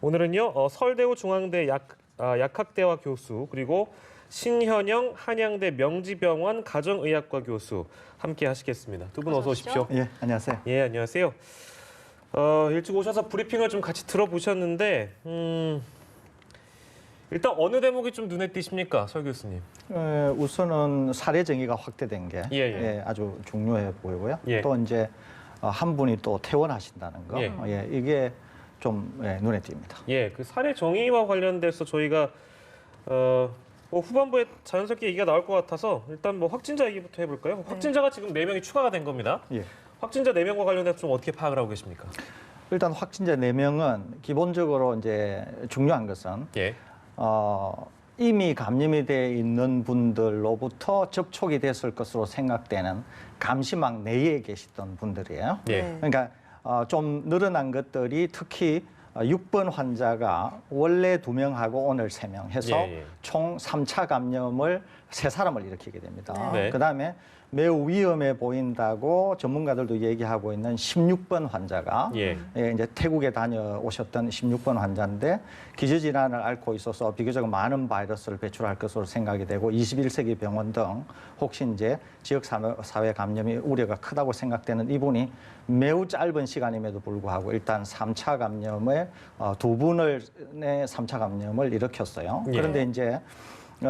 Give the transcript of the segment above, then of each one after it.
오늘은요 서울대우 중앙대 약학대와 교수 그리고 신현영 한양대 명지병원 가정의학과 교수 함께 하시겠습니다. 두 분 어서 오십시오. 예, 안녕하세요. 예, 안녕하세요. 일찍 오셔서 브리핑을 좀 같이 들어보셨는데 일단 어느 대목이 좀 눈에 띄십니까, 설 교수님? 우선은 사례 정의가 확대된 게 예. 아주 중요해 보이고요. 예. 또 이제 한 분이 또 퇴원하신다는 거, 예. 이게 좀 눈에 띕니다. 예, 그 사례 정의와 관련돼서 저희가 후반부에 자연스럽게 얘기가 나올 것 같아서 일단 확진자 얘기부터 해볼까요? 네. 확진자가 지금 4명이 추가가 된 겁니다. 예. 확진자 4명과 관련해서 좀 어떻게 파악을 하고 계십니까? 일단 확진자 4명은 기본적으로 이제 중요한 것은 예. 이미 감염이 돼 있는 분들로부터 접촉이 됐을 것으로 생각되는 감시망 내에 계시던 분들이에요. 예. 그러니까 좀 늘어난 것들이 특히 6번 환자가 원래 2명하고 오늘 3명 해서 예. 총 3차 감염을 3사람을 일으키게 됩니다. 네. 그다음에 매우 위험해 보인다고 전문가들도 얘기하고 있는 16번 환자가 이제 태국에 다녀오셨던 16번 환자인데 기저질환을 앓고 있어서 비교적 많은 바이러스를 배출할 것으로 생각이 되고 21세기 병원 등 혹시 이제 지역 사회 감염이 우려가 크다고 생각되는 이분이 매우 짧은 시간임에도 불구하고 일단 3차 감염에 2분의 3차 감염을 일으켰어요. 예. 그런데 이제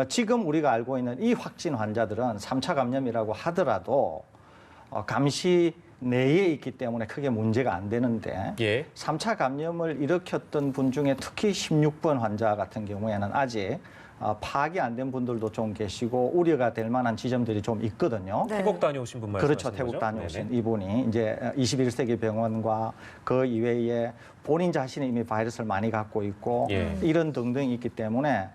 지금 우리가 알고 있는 이 확진 환자들은 3차 감염이라고 하더라도 감시 내에 있기 때문에 크게 문제가 안 되는데 3차 감염을 일으켰던 분 중에 특히 16번 환자 같은 경우에는 아직 파악이 안 된 분들도 좀 계시고 우려가 될 만한 지점들이 좀 있거든요. 네. 태국 다녀오신 분 말씀하시는 그렇죠. 태국 거죠? 다녀오신 네네. 이분이 이제 21세기 병원과 그 이외에 본인 자신이 이미 바이러스를 많이 갖고 있고 이런 등등이 있기 때문에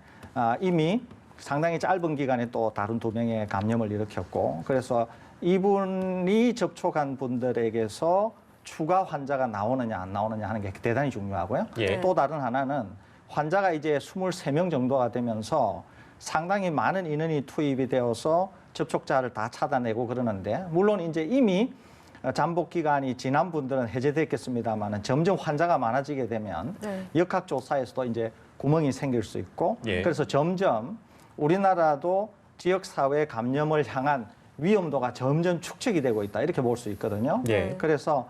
이미 상당히 짧은 기간에 또 다른 2명의 감염을 일으켰고 그래서 이분이 접촉한 분들에게서 추가 환자가 나오느냐 안 나오느냐 하는 게 대단히 중요하고요. 또 다른 하나는 환자가 이제 23명 정도가 되면서 상당히 많은 인원이 투입이 되어서 접촉자를 다 찾아내고 그러는데 물론 이제 이미 잠복 기간이 지난 분들은 해제됐겠습니다만 점점 환자가 많아지게 되면 역학조사에서도 이제 구멍이 생길 수 있고 그래서 점점 우리나라도 지역사회 감염을 향한 위험도가 점점 축적이 되고 있다 이렇게 볼 수 있거든요. 그래서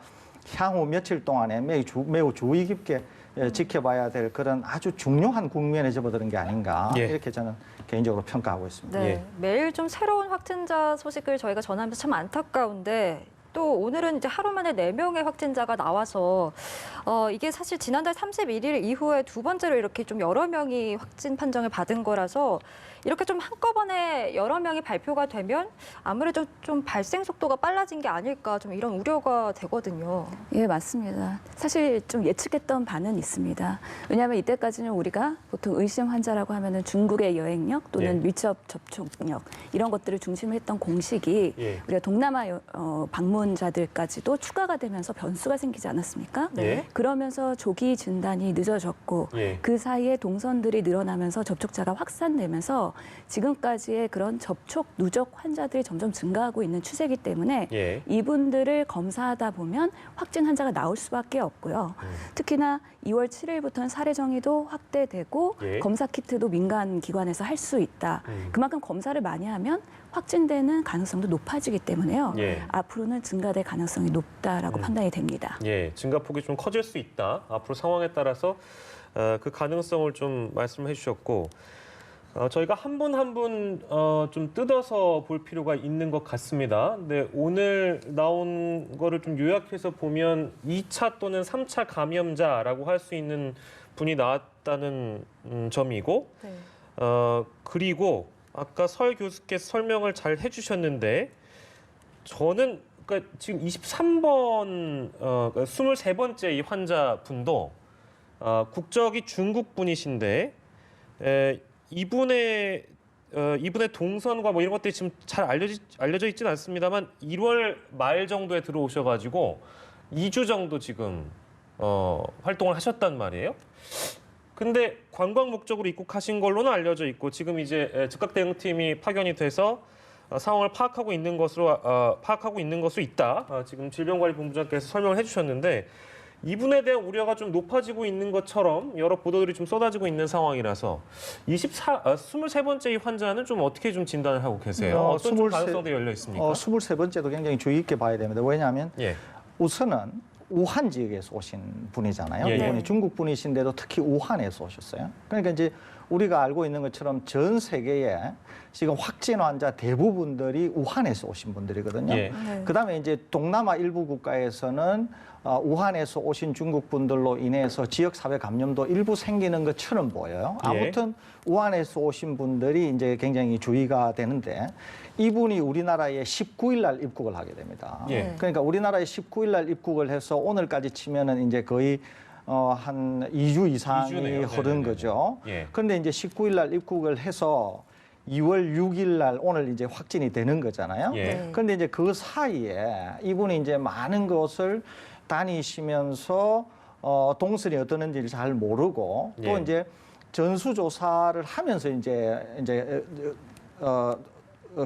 향후 며칠 동안에 매우 주의 깊게 지켜봐야 될 그런 아주 중요한 국면에 접어드는 게 아닌가 이렇게 저는 개인적으로 평가하고 있습니다. 네. 매일 좀 새로운 확진자 소식을 저희가 전하면서 참 안타까운데 또 오늘은 이제 하루 만에 4명의 확진자가 나와서 이게 사실 지난달 31일 이후에 두 번째로 이렇게 좀 여러 명이 확진 판정을 받은 거라서 이렇게 좀 한꺼번에 여러 명이 발표가 되면 아무래도 좀 발생 속도가 빨라진 게 아닐까 좀 이런 우려가 되거든요. 예, 맞습니다. 사실 좀 예측했던 바는 있습니다. 왜냐하면 이때까지는 우리가 보통 의심 환자라고 하면은 중국의 여행력 또는 밀접 접촉력 이런 것들을 중심으로 했던 공식이 우리가 동남아 방문자들까지도 추가가 되면서 변수가 생기지 않았습니까? 그러면서 조기 진단이 늦어졌고 그 사이에 동선들이 늘어나면서 접촉자가 확산되면서 지금까지의 그런 접촉 누적 환자들이 점점 증가하고 있는 추세이기 때문에 이분들을 검사하다 보면 확진 환자가 나올 수밖에 없고요. 특히나 2월 7일부터는 사례 정의도 확대되고 검사 키트도 민간 기관에서 할 수 있다. 그만큼 검사를 많이 하면 확진되는 가능성도 높아지기 때문에요. 앞으로는 증가될 가능성이 높다라고 판단이 됩니다. 증가폭이 좀 커질 수 있다. 앞으로 상황에 따라서 그 가능성을 좀 말씀해 주셨고 저희가 한 분 한 분 좀 뜯어서 볼 필요가 있는 것 같습니다. 근데 오늘 나온 거를 좀 요약해서 보면 2차 또는 3차 감염자라고 할 수 있는 분이 나왔다는 점이고 그리고 아까 설 교수께서 설명을 잘 해주셨는데 저는 그러니까 지금 23번 23번째 이 환자분도 국적이 중국 분이신데 이분의 동선과 뭐 이런 것들이 지금 잘 알려져 있지는 않습니다만 1월 말 정도에 들어오셔가지고 2주 정도 지금 활동을 하셨단 말이에요. 근데 관광 목적으로 입국하신 걸로는 알려져 있고 지금 이제 즉각 대응팀이 파견이 돼서 상황을 파악하고 있는 것으로 있다. 지금 질병관리본부장께서 설명을 해주셨는데 이분에 대한 우려가 좀 높아지고 있는 것처럼 여러 보도들이 좀 쏟아지고 있는 상황이라서 23번째 이 환자는 좀 어떻게 좀 진단을 하고 계세요? 어떤 좀 가능성들이 열려 있습니까? 23번째도 굉장히 주의 있게 봐야 됩니다. 왜냐하면 예. 우선은 우한 지역에서 오신 분이잖아요. 예, 예. 이분이 중국 분이신데도 특히 우한에서 오셨어요. 그러니까 이제 우리가 알고 있는 것처럼 전 세계에 지금 확진 환자 대부분들이 우한에서 오신 분들이거든요. 예. 네. 그다음에 이제 동남아 일부 국가에서는 우한에서 오신 중국 분들로 인해서 지역 사회 감염도 일부 생기는 것처럼 보여요. 예. 아무튼 우한에서 오신 분들이 이제 굉장히 주의가 되는데 이분이 우리나라에 19일 날 입국을 하게 됩니다. 예. 그러니까 우리나라에 19일 날 입국을 해서 오늘까지 치면은 이제 거의 한 2주 이상이 2주네요. 흐른 네네네. 거죠. 예. 그런데 이제 19일 날 입국을 해서 2월 6일 날 오늘 이제 확진이 되는 거잖아요. 예. 네. 그런데 이제 그 사이에 이분이 이제 많은 곳을 다니시면서 동선이 어떠는지를 잘 모르고 또 예. 이제 전수조사를 하면서 이제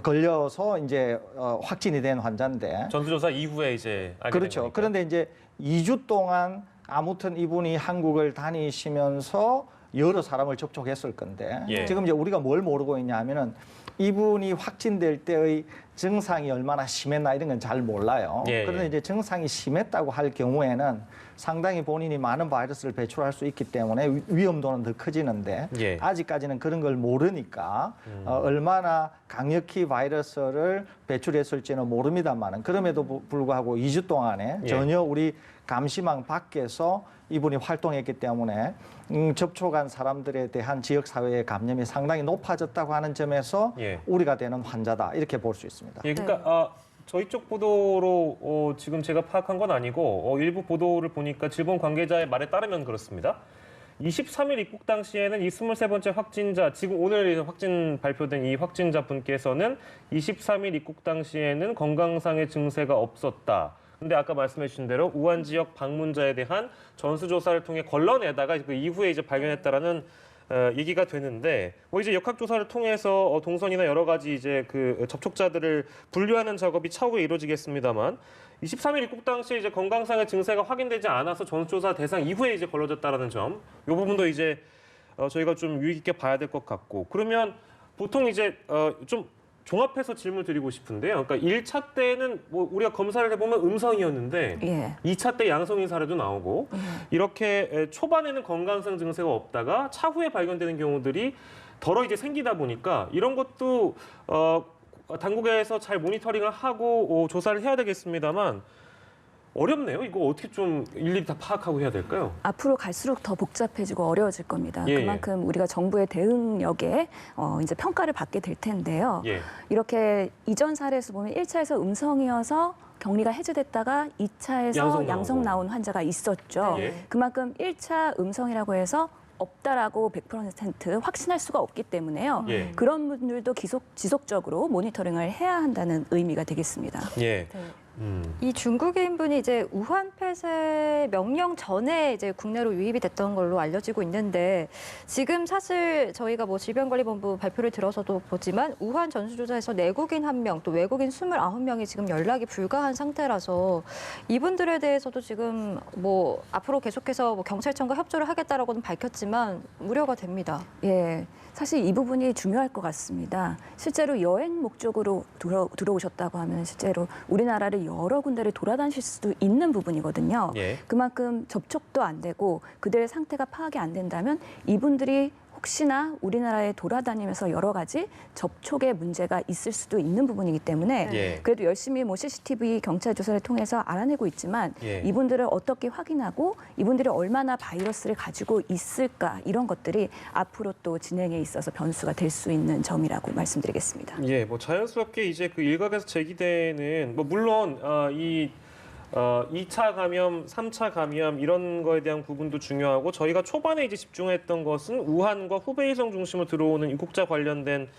걸려서 이제 확진이 된 환자인데 전수조사 이후에 이제 알게 된 그렇죠. 거니까. 그런데 이제 2주 동안 아무튼 이분이 한국을 다니시면서 여러 사람을 접촉했을 건데 예. 지금 이제 우리가 뭘 모르고 있냐 하면은 이분이 확진될 때의 증상이 얼마나 심했나 이런 건 잘 몰라요. 예, 그런데 예. 이제 증상이 심했다고 할 경우에는 상당히 본인이 많은 바이러스를 배출할 수 있기 때문에 위험도는 더 커지는데 예. 아직까지는 그런 걸 모르니까 얼마나 강력히 바이러스를 배출했을지는 모릅니다만은 그럼에도 불구하고 2주 동안에 예. 전혀 우리 감시망 밖에서 이분이 활동했기 때문에 접촉한 사람들에 대한 지역 사회의 감염이 상당히 높아졌다고 하는 점에서 예. 우리가 되는 환자다 이렇게 볼 수 있습니다. 예, 그러니까 저희 쪽 보도로 지금 제가 파악한 건 아니고 일부 보도를 보니까 질본 관계자의 말에 따르면 그렇습니다. 23일 입국 당시에는 이 23번째 확진자, 지금 오늘 확진 발표된 이 확진자 분께서는 23일 입국 당시에는 건강상의 증세가 없었다. 근데 아까 말씀해 주신 대로 우한 지역 방문자에 대한 전수조사를 통해 걸러내다가 그 이후에 이제 발견했다라는 얘기가 되는데 뭐 이제 역학조사를 통해서 동선이나 여러 가지 이제 그 접촉자들을 분류하는 작업이 차후에 이루어지겠습니다만 23일 입국 당시에 이제 건강상의 증세가 확인되지 않아서 전수조사 대상 이후에 이제 걸러졌다라는 점, 이 부분도 이제 저희가 좀 유의 깊게 봐야 될 것 같고 그러면 보통 이제 좀 종합해서 질문 드리고 싶은데요. 그러니까 1차 때는 뭐 우리가 검사를 해보면 음성이었는데 예. 2차 때 양성인 사례도 나오고 이렇게 초반에는 건강상 증세가 없다가 차후에 발견되는 경우들이 더러 이제 생기다 보니까 이런 것도 당국에서 잘 모니터링을 하고 조사를 해야 되겠습니다만 어렵네요. 이거 어떻게 좀 일일이 다 파악하고 해야 될까요? 앞으로 갈수록 더 복잡해지고 어려워질 겁니다. 예, 그만큼 우리가 정부의 대응력에 이제 평가를 받게 될 텐데요. 예. 이렇게 이전 사례에서 보면 1차에서 음성이어서 격리가 해제됐다가 2차에서 양성 나온 환자가 있었죠. 예. 그만큼 1차 음성이라고 해서 없다라고 100% 확신할 수가 없기 때문에요. 예. 그런 분들도 지속적으로 모니터링을 해야 한다는 의미가 되겠습니다. 예. 네. 이 중국인 분이 이제 우한 폐쇄 명령 전에 이제 국내로 유입이 됐던 걸로 알려지고 있는데 지금 사실 저희가 뭐 질병관리본부 발표를 들어서도 보지만 우한 전수조사에서 내국인 1명 또 외국인 29명이 지금 연락이 불가한 상태라서 이분들에 대해서도 지금 뭐 앞으로 계속해서 뭐 경찰청과 협조를 하겠다라고는 밝혔지만 우려가 됩니다. 예, 사실 이 부분이 중요할 것 같습니다. 실제로 여행 목적으로 들어오셨다고 하면 실제로 우리나라를 여러 군데를 돌아다니실 수도 있는 부분이거든요. 예. 그만큼 접촉도 안 되고 그들의 상태가 파악이 안 된다면 이분들이 혹시나 우리나라에 돌아다니면서 여러 가지 접촉에 문제가 있을 수도 있는 부분이기 때문에 예. 그래도 열심히 뭐 CCTV 경찰 조사를 통해서 알아내고 있지만 예. 이분들을 어떻게 확인하고 이분들이 얼마나 바이러스를 가지고 있을까 이런 것들이 앞으로 또 진행에 있어서 변수가 될 수 있는 점이라고 말씀드리겠습니다. 예, 뭐 자연스럽게 이제 그 일각에서 제기되는 뭐 물론 이 2차 감염, 3차 감염 이런 거에 대한 부분도 중요하고 저희가 초반에 이제 집중했던 것은 우한과 후베이성 중심으로 들어오는 입국자 관련된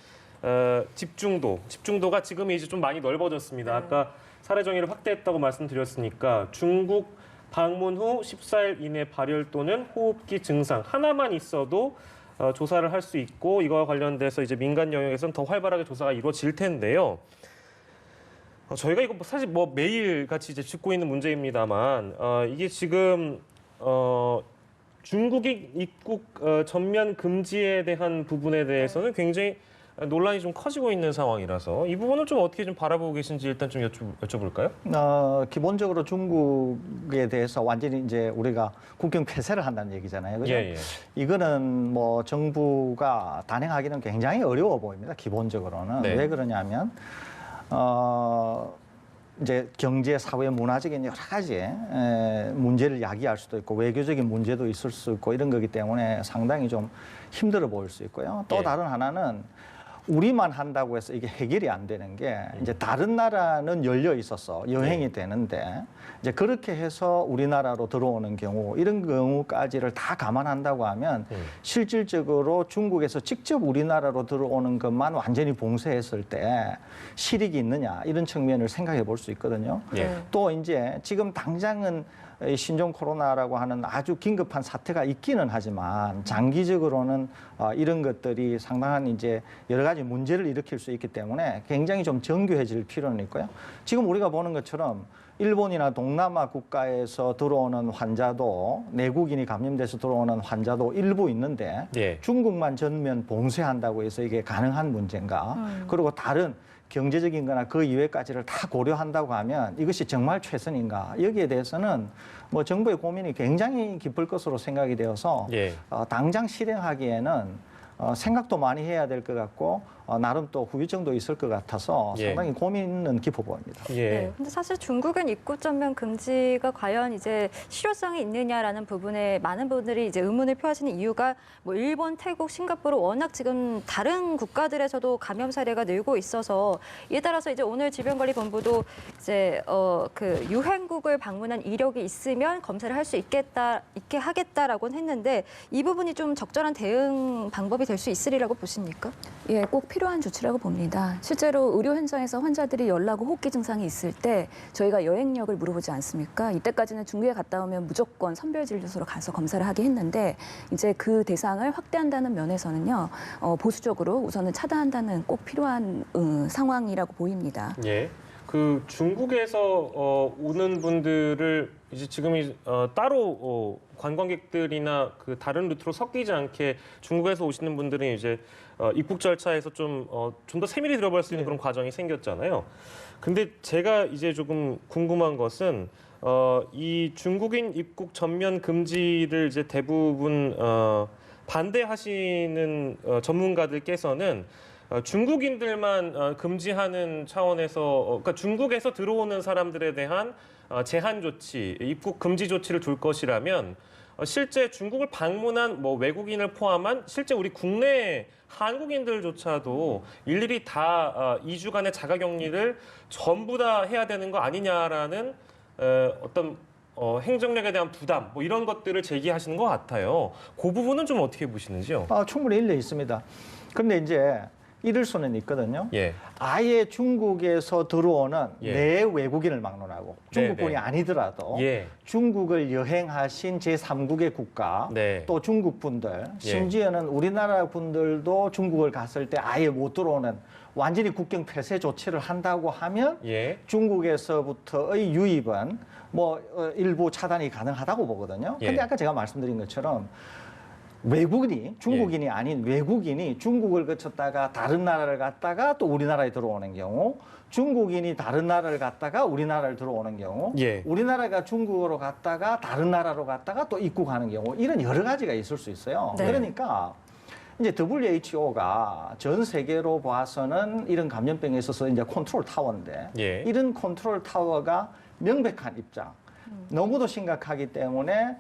집중도가 지금 이제 좀 많이 넓어졌습니다. 아까 사례 정의를 확대했다고 말씀드렸으니까 중국 방문 후 14일 이내 발열 또는 호흡기 증상 하나만 있어도 조사를 할 수 있고 이거와 관련돼서 이제 민간 영역에서는 더 활발하게 조사가 이루어질 텐데요. 저희가 이거 사실 뭐 매일 같이 이제 짚고 있는 문제입니다만 이게 지금 중국인 입국 전면 금지에 대한 부분에 대해서는 굉장히 논란이 좀 커지고 있는 상황이라서 이 부분을 좀 어떻게 좀 바라보고 계신지 일단 좀 여쭤볼까요? 기본적으로 중국에 대해서 완전히 이제 우리가 국경 폐쇄를 한다는 얘기잖아요. 그죠? 예, 예. 이거는 뭐 정부가 단행하기는 굉장히 어려워 보입니다. 기본적으로는. 네. 왜 그러냐면, 이제 경제, 사회, 문화적인 여러 가지 문제를 야기할 수도 있고 외교적인 문제도 있을 수 있고 이런 거기 때문에 상당히 좀 힘들어 보일 수 있고요. 또 예. 다른 하나는 우리만 한다고 해서 이게 해결이 안 되는 게 이제 다른 나라는 열려 있어서 여행이 되는데 이제 그렇게 해서 우리나라로 들어오는 경우 이런 경우까지를 다 감안한다고 하면 실질적으로 중국에서 직접 우리나라로 들어오는 것만 완전히 봉쇄했을 때 실익이 있느냐 이런 측면을 생각해 볼 수 있거든요. 예. 또 이제 지금 당장은 이 신종 코로나라고 하는 아주 긴급한 사태가 있기는 하지만 장기적으로는 이런 것들이 상당한 이제 여러 가지 문제를 일으킬 수 있기 때문에 굉장히 좀 정교해질 필요는 있고요. 지금 우리가 보는 것처럼 일본이나 동남아 국가에서 들어오는 환자도 내국인이 감염돼서 들어오는 환자도 일부 있는데 예. 중국만 전면 봉쇄한다고 해서 이게 가능한 문제인가? 그리고 다른 경제적인 거나 그 이외까지를 다 고려한다고 하면 이것이 정말 최선인가? 여기에 대해서는 뭐 정부의 고민이 굉장히 깊을 것으로 생각이 되어서 예. 당장 실행하기에는 생각도 많이 해야 될 것 같고 나름 또 후유증도 있을 것 같아서 예. 상당히 고민은 깊어 보입니다. 예. 네, 근데 사실 중국은 입국 전면 금지가 과연 이제 실효성이 있느냐라는 부분에 많은 분들이 이제 의문을 표하시는 이유가 뭐 일본, 태국, 싱가포르 워낙 지금 다른 국가들에서도 감염 사례가 늘고 있어서 이에 따라서 이제 오늘 질병관리본부도 이제 그 유행국을 방문한 이력이 있으면 검사를 할 수 있게 하겠다라고는 했는데 이 부분이 좀 적절한 대응 방법이 될 수 있으리라고 보십니까? 예, 꼭 필요한 조치라고 봅니다. 실제로 의료 현장에서 환자들이 열나고 호흡기 증상이 있을 때 저희가 여행력을 물어보지 않습니까? 이때까지는 중국에 갔다 오면 무조건 선별진료소로 가서 검사를 하게 했는데 이제 그 대상을 확대한다는 면에서는요, 보수적으로 우선은 차단한다는 꼭 필요한 상황이라고 보입니다. 예. 그 중국에서 오는 분들을 이제 지금이 따로 관광객들이나 그 다른 루트로 섞이지 않게 중국에서 오시는 분들은 이제 입국 절차에서 좀 더 세밀히 들어볼 수 있는 그런 과정이 생겼잖아요. 근데 제가 이제 조금 궁금한 것은 이 중국인 입국 전면 금지를 이제 대부분 반대하시는 전문가들께서는 중국인들만 금지하는 차원에서 그러니까 중국에서 들어오는 사람들에 대한 제한 조치, 입국 금지 조치를 둘 것이라면 실제 중국을 방문한 뭐 외국인을 포함한 실제 우리 국내 한국인들조차도 일일이 다 2주간의 자가격리를 전부 다 해야 되는 거 아니냐라는 어떤 행정력에 대한 부담 뭐 이런 것들을 제기하시는 것 같아요. 그 부분은 좀 어떻게 보시는지요? 충분히 일리 있습니다. 그런데 이제 이럴 수는 있거든요. 예. 아예 중국에서 들어오는 예. 내 외국인을 막론하고 중국군이 네. 아니더라도 예. 중국을 여행하신 제3국의 국가 네. 또 중국 분들 예. 심지어는 우리나라 분들도 중국을 갔을 때 아예 못 들어오는 완전히 국경 폐쇄 조치를 한다고 하면 예. 중국에서부터의 유입은 뭐 일부 차단이 가능하다고 보거든요. 예. 근데 아까 제가 말씀드린 것처럼 외국인이 중국인이 아닌 외국인이 중국을 거쳤다가 다른 나라를 갔다가 또 우리나라에 들어오는 경우 중국인이 다른 나라를 갔다가 우리나라를 들어오는 경우 예. 우리나라가 중국으로 갔다가 다른 나라로 갔다가 또 입국하는 경우 이런 여러 가지가 있을 수 있어요. 네. 그러니까 이제 WHO가 전 세계로 봐서는 이런 감염병에 있어서 이제 컨트롤 타워인데 예. 이런 컨트롤 타워가 명백한 입장. 너무도 심각하기 때문에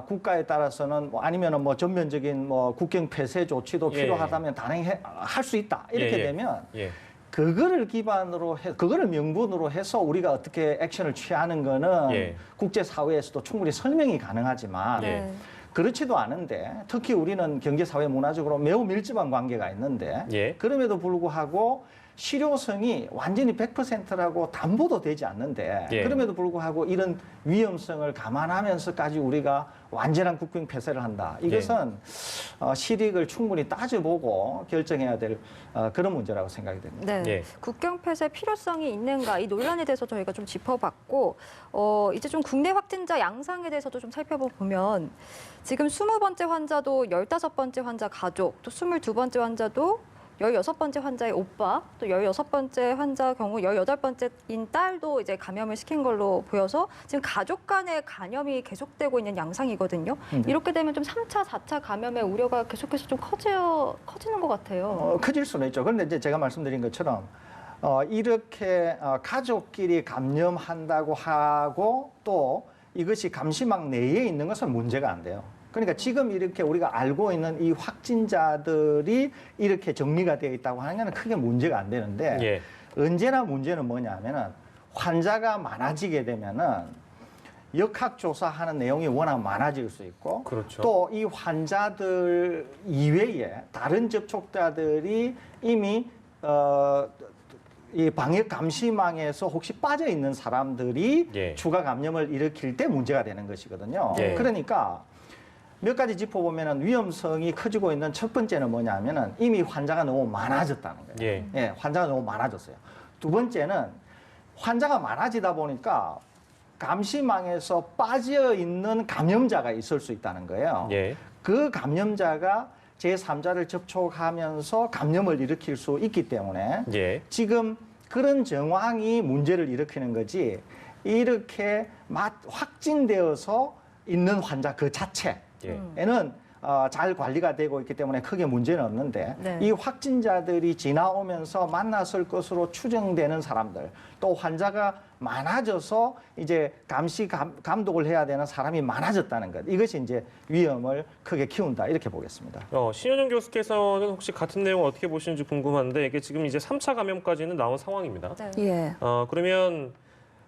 국가에 따라서는 뭐 아니면은 뭐 전면적인 뭐 국경 폐쇄 조치도 예. 필요하다면 단행할 수 있다 이렇게 예, 예. 되면 예. 그거를 기반으로 그거를 명분으로 해서 우리가 어떻게 액션을 취하는 거는 예. 국제 사회에서도 충분히 설명이 가능하지만 예. 그렇지도 않은데 특히 우리는 경제 사회 문화적으로 매우 밀접한 관계가 있는데 예. 그럼에도 불구하고 실효성이 완전히 100%라고 담보도 되지 않는데 예. 그럼에도 불구하고 이런 위험성을 감안하면서까지 우리가 완전한 국경 폐쇄를 한다. 이것은 실익을 충분히 따져보고 결정해야 될 그런 문제라고 생각이 됩니다. 네. 예. 국경 폐쇄 필요성이 있는가 이 논란에 대해서 저희가 좀 짚어봤고 이제 좀 국내 확진자 양상에 대해서도 좀 살펴보면 지금 20번째 환자도 15번째 환자 가족, 또 22번째 환자도 16번째 환자의 오빠, 또 16번째 환자 경우 18번째인 딸도 이제 감염을 시킨 걸로 보여서 지금 가족 간의 감염이 계속되고 있는 양상이거든요. 이렇게 되면 좀 3차, 4차 감염의 우려가 계속해서 좀 커지는 것 같아요. 커질 수는 있죠. 그런데 이제 제가 말씀드린 것처럼 이렇게 가족끼리 감염한다고 하고 또 이것이 감시망 내에 있는 것은 문제가 안 돼요. 그러니까 지금 이렇게 우리가 알고 있는 이 확진자들이 이렇게 정리가 되어 있다고 하는 건 크게 문제가 안 되는데 예. 언제나 문제는 뭐냐면은 환자가 많아지게 되면은 역학조사하는 내용이 워낙 많아질 수 있고 그렇죠. 또 이 환자들 이외에 다른 접촉자들이 이미 이 방역 감시망에서 혹시 빠져 있는 사람들이 예. 추가 감염을 일으킬 때 문제가 되는 것이거든요. 예. 그러니까 몇 가지 짚어보면 위험성이 커지고 있는 첫 번째는 뭐냐면은 이미 환자가 너무 많아졌다는 거예요. 예. 환자가 너무 많아졌어요. 두 번째는 환자가 많아지다 보니까 감시망에서 빠져 있는 감염자가 있을 수 있다는 거예요. 예. 그 감염자가 제3자를 접촉하면서 감염을 일으킬 수 있기 때문에 예. 지금 그런 정황이 문제를 일으키는 거지 이렇게 확진되어서 있는 환자 그 자체에는 잘 관리가 되고 있기 때문에 크게 문제는 없는데 네. 이 확진자들이 지나오면서 만났을 것으로 추정되는 사람들 또 환자가 많아져서 이제 감독을 해야 되는 사람이 많아졌다는 것 이것이 이제 위험을 크게 키운다 이렇게 보겠습니다. 신현영 교수께서는 혹시 같은 내용 어떻게 보시는지 궁금한데 이게 지금 이제 3차 감염까지는 나온 상황입니다. 네. 예. 그러면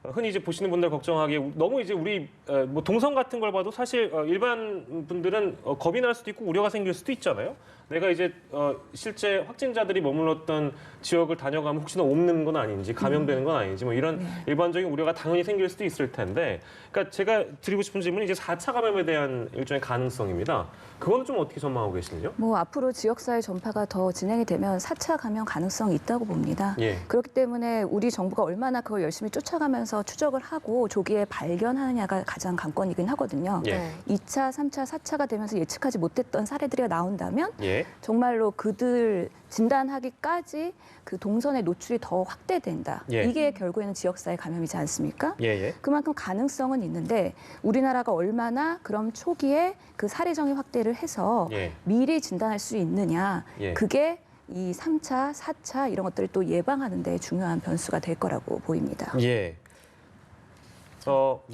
흔히 이제 보시는 분들 걱정하기에 너무 이제 우리 뭐 동성 같은 걸 봐도 사실 일반 분들은 겁이 날 수도 있고 우려가 생길 수도 있잖아요. 내가 이제 실제 확진자들이 머물렀던 지역을 다녀가면 혹시나 옮는 건 아닌지 감염되는 건 아닌지 뭐 이런 일반적인 우려가 당연히 생길 수도 있을 텐데 그러니까 제가 드리고 싶은 질문이 이제 4차 감염에 대한 일종의 가능성입니다. 그거는 좀 어떻게 전망하고 계시는지요? 뭐 앞으로 지역사회 전파가 더 진행이 되면 4차 감염 가능성이 있다고 봅니다. 예. 그렇기 때문에 우리 정부가 얼마나 그걸 열심히 쫓아가면서 추적을 하고 조기에 발견하느냐가 가장 관건이긴 하거든요. 예. 2차, 3차, 4차가 되면서 예측하지 못했던 사례들이 나온다면 예. 정말로 그들 진단하기까지 그 동선의 노출이 더 확대된다. 예. 이게 결국에는 지역사회 감염이지 않습니까? 예. 그만큼 가능성은 있는데 우리나라가 얼마나 그럼 초기에 그 사례 정의 확대를 해서 예. 미리 진단할 수 있느냐. 예. 그게 이 3차, 4차 이런 것들을 또 예방하는 데 중요한 변수가 될 거라고 보입니다. 예.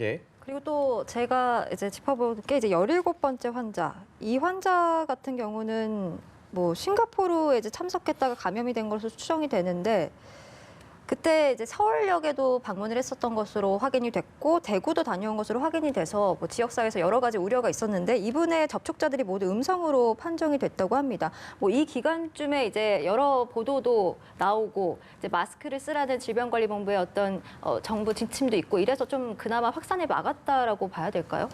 예. 그리고 또 제가 이제 짚어볼 게 이제 17번째 환자. 이 환자 같은 경우는 뭐 싱가포르에 이제 참석했다가 감염이 된 것으로 추정이 되는데 그때 이제 서울역에도 방문을 했었던 것으로 확인이 됐고 대구도 다녀온 것으로 확인이 돼서 뭐 지역사회에서 여러 가지 우려가 있었는데 이분의 접촉자들이 모두 음성으로 판정이 됐다고 합니다. 뭐 이 기간쯤에 이제 여러 보도도 나오고 이제 마스크를 쓰라는 질병관리본부의 어떤 정부 지침도 있고 이래서 좀 그나마 확산을 막았다라고 봐야 될까요?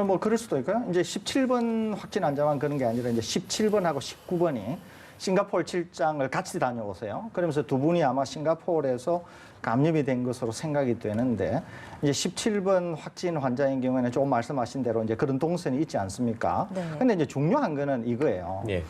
뭐 그럴 수도 있고요. 이제 17번 확진 환자만 그런 게 아니라 이제 17번하고 19번이 싱가포르 출장을 같이 다녀오세요. 그러면서 두 분이 아마 싱가포르에서 감염이 된 것으로 생각이 되는데 이제 17번 확진 환자인 경우에는 조금 말씀하신 대로 이제 그런 동선이 있지 않습니까? 네. 근데 이제 중요한 거는 이거예요. 예.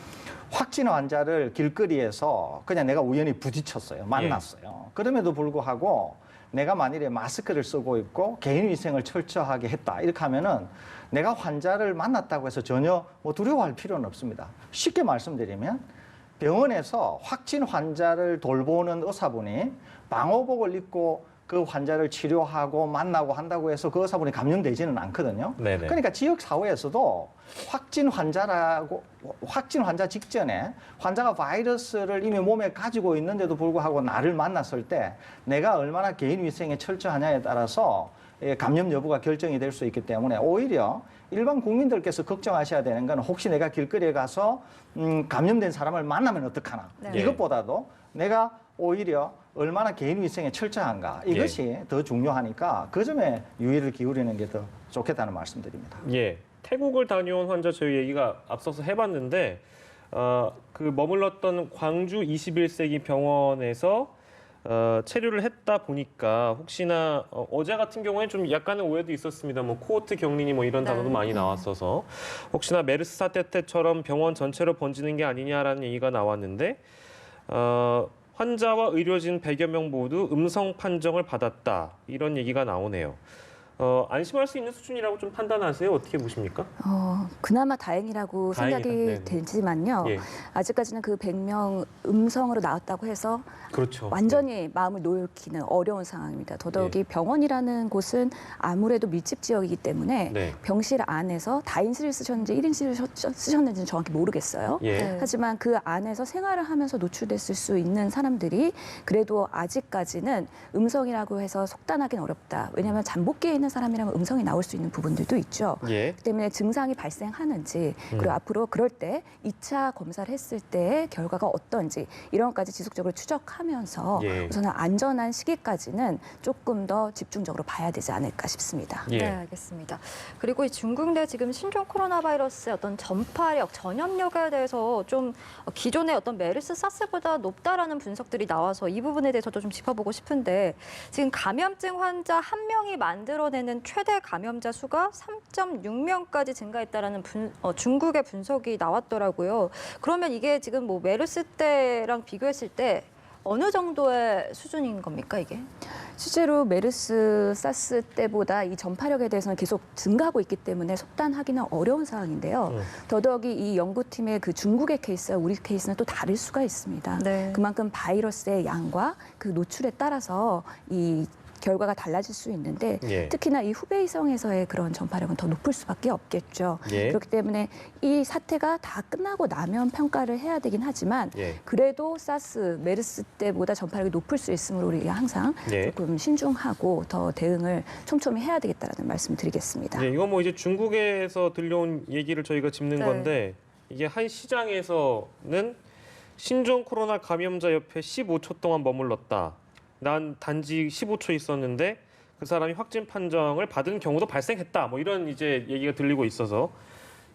확진 환자를 길거리에서 그냥 내가 우연히 부딪혔어요. 만났어요. 그럼에도 불구하고 내가 만일에 마스크를 쓰고 있고 개인위생을 철저하게 했다. 이렇게 하면은 내가 환자를 만났다고 해서 전혀 뭐 두려워할 필요는 없습니다. 쉽게 말씀드리면 병원에서 확진 환자를 돌보는 의사분이 방호복을 입고 그 환자를 치료하고 만나고 한다고 해서 그 의사분이 감염되지는 않거든요. 네네. 그러니까 지역 사회에서도 확진 환자 직전에 환자가 바이러스를 이미 몸에 가지고 있는데도 불구하고 나를 만났을 때 내가 얼마나 개인 위생에 철저하냐에 따라서 감염 여부가 결정이 될 수 있기 때문에 오히려 일반 국민들께서 걱정하셔야 되는 건 혹시 내가 길거리에 가서 감염된 사람을 만나면 어떡하나. 네. 이것보다도 내가 오히려 얼마나 개인 위생에 철저한가 이것이 더 중요하니까 그 점에 유의를 기울이는 게 더 좋겠다는 말씀드립니다. 예, 태국을 다녀온 환자 저희 얘기가 앞서서 해봤는데 그 머물렀던 광주 21세기 병원에서 체류를 했다 보니까 혹시나 어제 같은 경우에 좀 약간의 오해도 있었습니다. 뭐 코호트 격리니 뭐 이런 단어도 많이 나왔어서 혹시나 메르스 사태 때처럼 병원 전체로 번지는 게 아니냐라는 얘기가 나왔는데 환자와 의료진 100여 명 모두 음성 판정을 받았다 이런 얘기가 나오네요. 안심할 수 있는 수준이라고 좀 판단하세요? 어떻게 보십니까? 그나마 다행이라고 다행이다. 생각이 네네. 되지만요. 예. 아직까지는 그 100명 음성으로 나왔다고 해서 그렇죠. 완전히 마음을 놓기는 어려운 상황입니다. 더더욱이 병원이라는 곳은 아무래도 밀집 지역이기 때문에 네. 병실 안에서 다인실을 쓰셨는지 1인실을 쓰셨는지는 정확히 모르겠어요. 예. 네. 하지만 그 안에서 생활을 하면서 노출됐을 수 있는 사람들이 그래도 아직까지는 음성이라고 해서 속단하기는 어렵다. 왜냐하면 잠복기에 있는 사람이라면 음성이 나올 수 있는 부분들도 있죠. 예. 그렇기 때문에 증상이 발생하는지 그리고 앞으로 그럴 때 2차 검사를 했을 때의 결과가 어떤지 이런 것까지 지속적으로 추적하면서 예. 우선은 안전한 시기까지는 조금 더 집중적으로 봐야 되지 않을까 싶습니다. 예. 네, 알겠습니다. 그리고 이 중국 내 지금 신종 코로나 바이러스의 어떤 전파력, 전염력에 대해서 좀 기존의 어떤 메르스, 사스보다 높다라는 분석들이 나와서 이 부분에 대해서도 좀 짚어보고 싶은데 지금 감염증 환자 한 명이 만들어내는 최대 감염자 수가 3.6명까지 증가했다라는 중국의 분석이 나왔더라고요. 그러면 이게 지금 뭐 메르스 때랑 비교했을 때 어느 정도의 수준인 겁니까, 이게? 실제로 메르스, 사스 때보다 이 전파력에 대해서는 계속 증가하고 있기 때문에 속단하기는 어려운 상황인데요. 더더욱이 이 연구팀의 그 중국의 케이스와 우리 케이스는 또 다를 수가 있습니다. 네. 그만큼 바이러스의 양과 그 노출에 따라서 이 결과가 달라질 수 있는데 예. 특히나 이 후베이성에서의 그런 전파력은 더 높을 수밖에 없겠죠. 예. 그렇기 때문에 이 사태가 다 끝나고 나면 평가를 해야 되긴 하지만 예. 그래도 사스, 메르스 때보다 전파력이 높을 수 있으므로 우리가 항상 예. 조금 신중하고 더 대응을 촘촘히 해야 되겠다라는 말씀을 드리겠습니다. 예, 이건 뭐 이제 중국에서 들려온 얘기를 저희가 짚는 네. 건데 이게 한 시장에서는 신종 코로나 감염자 옆에 15초 동안 머물렀다. 난 단지 15초 있었는데 그 사람이 확진 판정을 받은 경우도 발생했다. 뭐 이런 이제 얘기가 들리고 있어서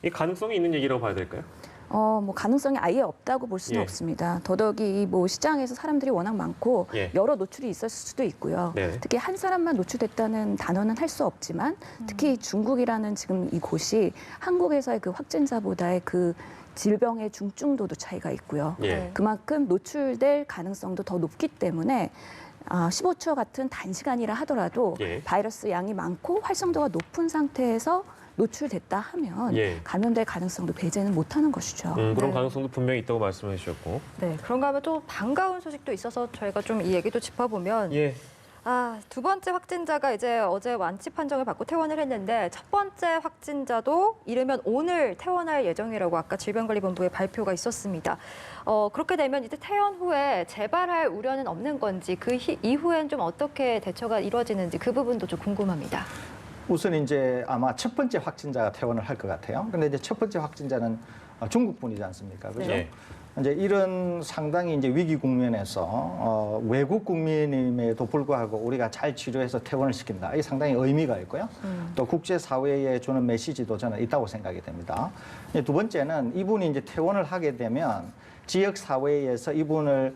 이 가능성이 있는 얘기라고 봐야 될까요? 뭐 가능성이 아예 없다고 볼 수는 예. 없습니다. 더더욱이 뭐 시장에서 사람들이 워낙 많고 예. 여러 노출이 있었을 수도 있고요. 네. 특히 한 사람만 노출됐다는 단어는 할 수 없지만 특히 중국이라는 지금 이곳이 한국에서의 그 확진자보다의 그 질병의 중증도도 차이가 있고요. 예. 그만큼 노출될 가능성도 더 높기 때문에 15초 같은 단시간이라 하더라도 예. 바이러스 양이 많고 활성도가 높은 상태에서 노출됐다 하면 예. 감염될 가능성도 배제는 못하는 것이죠. 그런 네. 가능성도 분명히 있다고 말씀해 주셨고. 네, 그런가 하면 또 반가운 소식도 있어서 저희가 좀 이 얘기도 짚어보면 예. 두 번째 확진자가 이제 어제 완치 판정을 받고 퇴원을 했는데 첫 번째 확진자도 이르면 오늘 퇴원할 예정이라고 아까 질병관리본부의 발표가 있었습니다. 그렇게 되면 이제 퇴원 후에 재발할 우려는 없는 건지 그 이후엔 좀 어떻게 대처가 이루어지는지 그 부분도 좀 궁금합니다. 우선 이제 아마 첫 번째 확진자가 퇴원을 할 것 같아요. 근데 이제 첫 번째 확진자는 중국 분이지 않습니까? 그죠? 네. 이제 이런 상당히 이제 위기 국면에서 외국 국민임에도 불구하고 우리가 잘 치료해서 퇴원을 시킨다. 이게 상당히 의미가 있고요. 또 국제 사회에 주는 메시지도 저는 있다고 생각이 됩니다. 이제 두 번째는 이분이 이제 퇴원을 하게 되면 지역 사회에서 이분을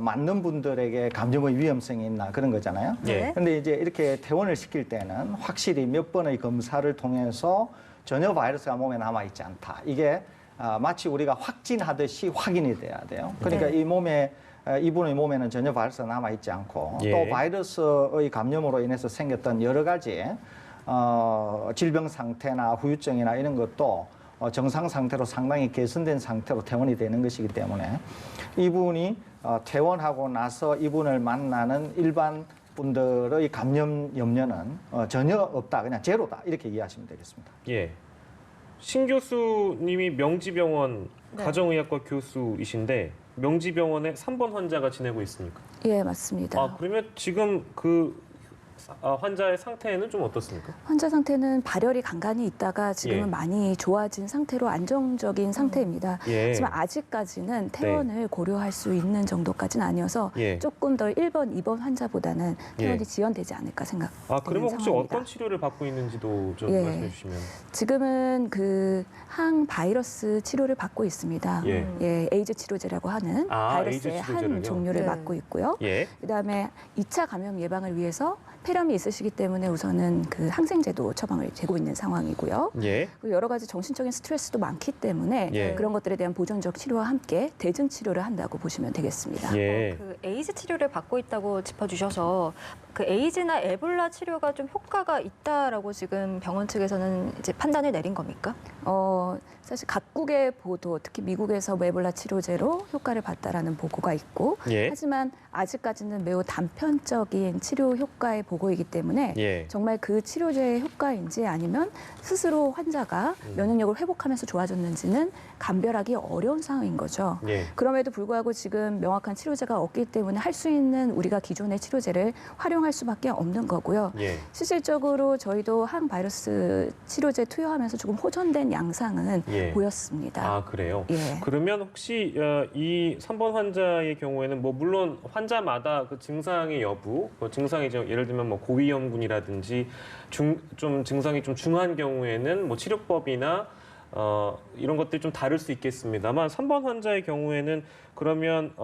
맞는 분들에게 감염의 위험성이 있나 그런 거잖아요. 예. 근데 이제 이렇게 퇴원을 시킬 때는 확실히 몇 번의 검사를 통해서 전혀 바이러스가 몸에 남아 있지 않다. 이게 마치 우리가 확진하듯이 확인이 돼야 돼요. 그러니까 네. 이 몸에 이분의 몸에는 전혀 바이러스가 남아 있지 않고 예. 또 바이러스의 감염으로 인해서 생겼던 여러 가지 질병 상태나 후유증이나 이런 것도 정상 상태로 상당히 개선된 상태로 퇴원이 되는 것이기 때문에 이분이 퇴원하고 나서 이분을 만나는 일반 분들의 감염 염려는 전혀 없다, 그냥 제로다 이렇게 이해하시면 되겠습니다. 예. 신 교수님이 명지병원 네. 가정의학과 교수이신데 명지병원에 3번 환자가 지내고 있습니까? 예, 맞습니다. 그러면 지금 그 환자의 상태는 좀 어떻습니까? 환자 상태는 발열이 간간히 있다가 지금은 예. 많이 좋아진 상태로 안정적인 상태입니다. 예. 하지만 아직까지는 퇴원을 고려할 수 있는 정도까지는 아니어서 예. 조금 더 1번, 2번 환자보다는 퇴원이 예. 지연되지 않을까 생각되는 그러면 혹시 상황입니다. 어떤 치료를 받고 있는지도 좀 예. 말씀해 주시면. 지금은 그 항바이러스 치료를 받고 있습니다. 예. 에이즈 치료제라고 하는 바이러스의 에이즈 한 치료제를요? 종류를 네. 맞고 있고요. 예. 그다음에 2차 감염 예방을 위해서 폐렴이 있으시기 때문에 우선은 그 항생제도 처방을 되고 있는 상황이고요. 예. 그리고 여러 가지 정신적인 스트레스도 많기 때문에 예. 그런 것들에 대한 보존적 치료와 함께 대증 치료를 한다고 보시면 되겠습니다. 예. 그 에이즈 치료를 받고 있다고 짚어주셔서 그 에이즈나 에볼라 치료가 좀 효과가 있다라고 지금 병원 측에서는 이제 판단을 내린 겁니까? 사실 각국의 보도, 특히 미국에서 에볼라 치료제로 효과를 봤다라는 보고가 있고, 예. 하지만 아직까지는 매우 단편적인 치료 효과의 보고이기 때문에 예. 정말 그 치료제의 효과인지 아니면 스스로 환자가 면역력을 회복하면서 좋아졌는지는 감별하기 어려운 상황인 거죠. 예. 그럼에도 불구하고 지금 명확한 치료제가 없기 때문에 할 수 있는 우리가 기존의 치료제를 활용할 수밖에 없는 거고요. 예. 실질적으로 저희도 항바이러스 치료제 투여하면서 조금 호전된 양상은 예. 보였습니다. 그래요? 예. 그러면 혹시 이 3번 환자의 경우에는 뭐 물론 환자마다 그 증상의 여부, 증상이 예를 들면 뭐 고위험군이라든지 좀 증상이 좀 중한 경우에는 뭐 치료법이나 이런 것들이 좀 다를 수 있겠습니다만 3번 환자의 경우에는 그러면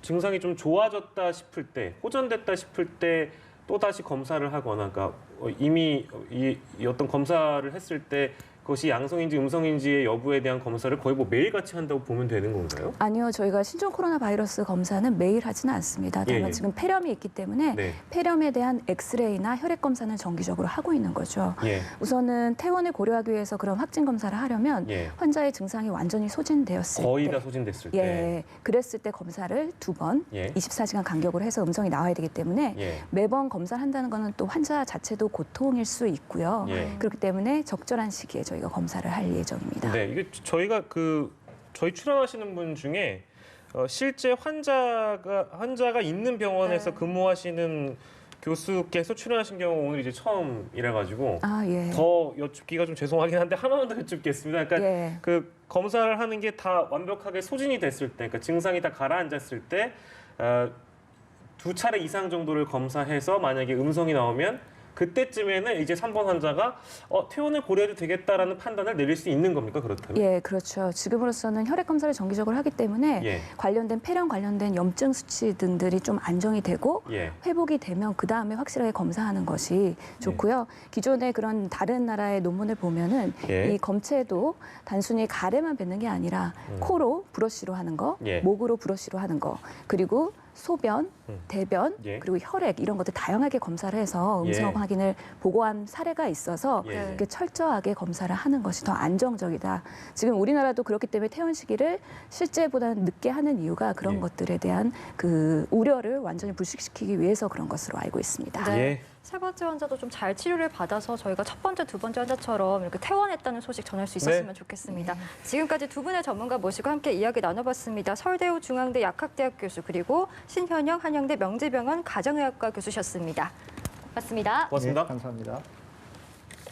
증상이 좀 좋아졌다 싶을 때, 호전됐다 싶을 때 또 다시 검사를 하거나, 그러니까 이미 이 어떤 검사를 했을 때 그것이 양성인지 음성인지의 여부에 대한 검사를 거의 뭐 매일같이 한다고 보면 되는 건가요? 아니요, 저희가 신종 코로나 바이러스 검사는 매일 하지는 않습니다. 다만 예. 지금 폐렴이 있기 때문에 네. 폐렴에 대한 엑스레이나 혈액 검사는 정기적으로 하고 있는 거죠. 예. 우선은 퇴원을 고려하기 위해서 그런 확진 검사를 하려면 예. 환자의 증상이 완전히 소진되었을 거의 때, 다 소진됐을 때. 예, 그랬을 때 검사를 2번, 예. 24시간 간격으로 해서 음성이 나와야 되기 때문에 예. 매번 검사를 한다는 거는 또 환자 자체도 고통일 수 있고요. 예. 그렇기 때문에 적절한 시기에 저희가 검사를 할 예정입니다. 네, 이게 저희가 저희 출연하시는 분 중에 실제 환자가 있는 병원에서 네. 근무하시는 교수께서 출연하신 경우 오늘 이제 처음이라 가지고 예. 더 여쭙기가 좀 죄송하긴 한데 하나만 더 여쭙겠습니다. 그러니까 예. 그 검사를 하는 게 다 완벽하게 소진이 됐을 때, 그러니까 증상이 다 가라앉았을 때 2차례 이상 정도를 검사해서 만약에 음성이 나오면 그때쯤에는 이제 3번 환자가 퇴원을 고려해도 되겠다라는 판단을 내릴 수 있는 겁니까? 그렇다면? 예, 그렇죠. 지금으로서는 혈액 검사를 정기적으로 하기 때문에 예. 관련된 폐렴 관련된 염증 수치 등들이 좀 안정이 되고 예. 회복이 되면 그 다음에 확실하게 검사하는 것이 좋고요. 기존의 그런 다른 나라의 논문을 보면은 예. 이 검체도 단순히 가래만 뱉는 게 아니라 코로 브러쉬로 하는 거, 예. 목으로 브러쉬로 하는 거, 그리고 소변, 대변, 예. 그리고 혈액 이런 것들 다양하게 검사를 해서 음성 예. 확인을 보고한 사례가 있어서 예. 이렇게 철저하게 검사를 하는 것이 더 안정적이다. 지금 우리나라도 그렇기 때문에 퇴원 시기를 실제보다는 늦게 하는 이유가 그런 예. 것들에 대한 그 우려를 완전히 불식시키기 위해서 그런 것으로 알고 있습니다. 네. 예. 세 번째 환자도 좀 잘 치료를 받아서 저희가 첫 번째, 두 번째 환자처럼 이렇게 퇴원했다는 소식 전할 수 있었으면 네. 좋겠습니다. 지금까지 두 분의 전문가 모시고 함께 이야기 나눠봤습니다. 서울대우 중앙대 약학대학 교수 그리고 신현영 한양대 명지병원 가정의학과 교수셨습니다. 고맙습니다. 고맙습니다. 네, 감사합니다.